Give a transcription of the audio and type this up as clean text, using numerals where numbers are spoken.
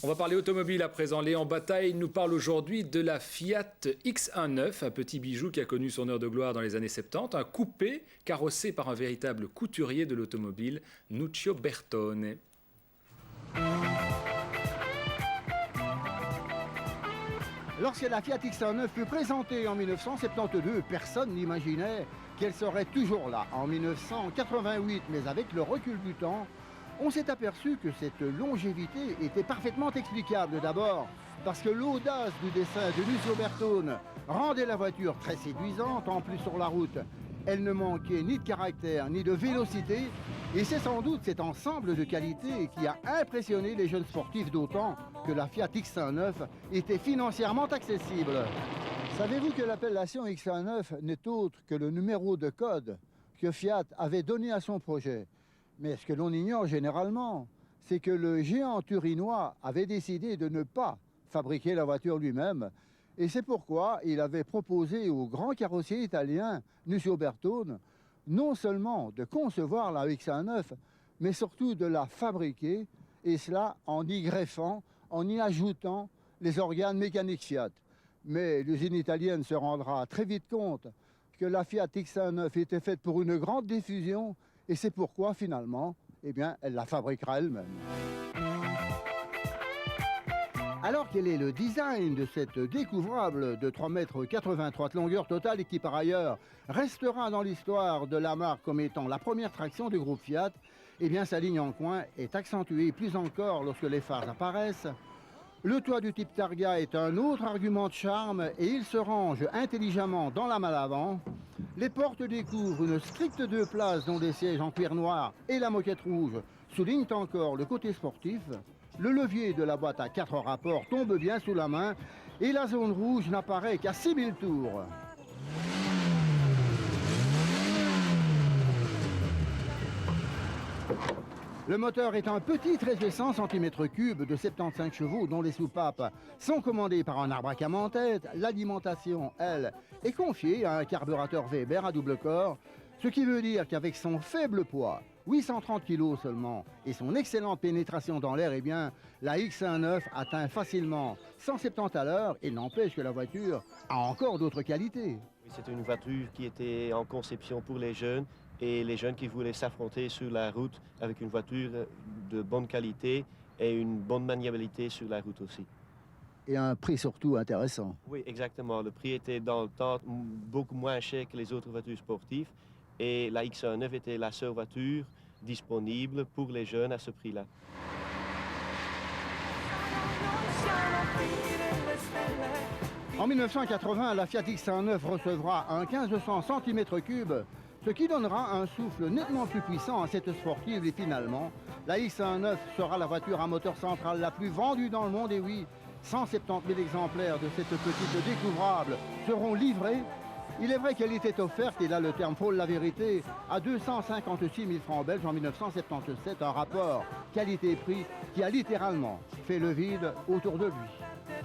On va parler automobile à présent. Léon Bataille nous parle aujourd'hui de la Fiat X19, un petit bijou qui a connu son heure de gloire dans les années 70, un coupé carrossé par un véritable couturier de l'automobile, Nuccio Bertone. Lorsque la Fiat X19 fut présentée en 1972, personne n'imaginait qu'elle serait toujours là en 1988, mais avec le recul du temps, on s'est aperçu que cette longévité était parfaitement explicable. D'abord, parce que l'audace du dessin de Nuccio Bertone rendait la voiture très séduisante. En plus, sur la route, elle ne manquait ni de caractère, ni de vélocité. Et c'est sans doute cet ensemble de qualités qui a impressionné les jeunes sportifs, d'autant que la Fiat X19 était financièrement accessible. Savez-vous que l'appellation X19 n'est autre que le numéro de code que Fiat avait donné à son projet? Mais ce que l'on ignore généralement, c'est que le géant turinois avait décidé de ne pas fabriquer la voiture lui-même. Et c'est pourquoi il avait proposé au grand carrossier italien Nuccio Bertone non seulement de concevoir la X19, mais surtout de la fabriquer, et cela en y greffant, en y ajoutant les organes mécaniques Fiat. Mais l'usine italienne se rendra très vite compte que la Fiat X19 était faite pour une grande diffusion, et c'est pourquoi, finalement, eh bien, elle la fabriquera elle-même. Alors, quel est le design de cette découvrable de 3,83 m de longueur totale et qui, par ailleurs, restera dans l'histoire de la marque comme étant la première traction du groupe Fiat? Eh bien, sa ligne en coin est accentuée plus encore lorsque les phares apparaissent. Le toit du type Targa est un autre argument de charme et il se range intelligemment dans la malle avant. Les portes découvrent une stricte 2 places dont des sièges en cuir noir et la moquette rouge soulignent encore le côté sportif. Le levier de la boîte à 4 rapports tombe bien sous la main et la zone rouge n'apparaît qu'à 6000 tours. Le moteur est un petit 1300 cm3 de 75 chevaux dont les soupapes sont commandées par un arbre à cam en tête. L'alimentation, elle, est confiée à un carburateur Weber à double corps, ce qui veut dire qu'avec son faible poids, 830 kg seulement, et son excellente pénétration dans l'air, eh bien, la X19 atteint facilement 170 à l'heure et n'empêche que la voiture a encore d'autres qualités. C'était une voiture qui était en conception pour les jeunes et les jeunes qui voulaient s'affronter sur la route avec une voiture de bonne qualité et une bonne maniabilité sur la route aussi. Et un prix surtout intéressant. Oui, exactement. Le prix était dans le temps beaucoup moins cher que les autres voitures sportives et la X19 était la seule voiture disponible pour les jeunes à ce prix-là. En 1980, la Fiat X19 recevra un 1500 cm3, ce qui donnera un souffle nettement plus puissant à cette sportive. Et finalement, la X19 sera la voiture à moteur central la plus vendue dans le monde. Et oui, 170 000 exemplaires de cette petite découvrable seront livrés. Il est vrai qu'elle était offerte, et là le terme frôle la vérité, à 256 000 francs belges en 1977, un rapport qualité-prix qui a littéralement fait le vide autour de lui.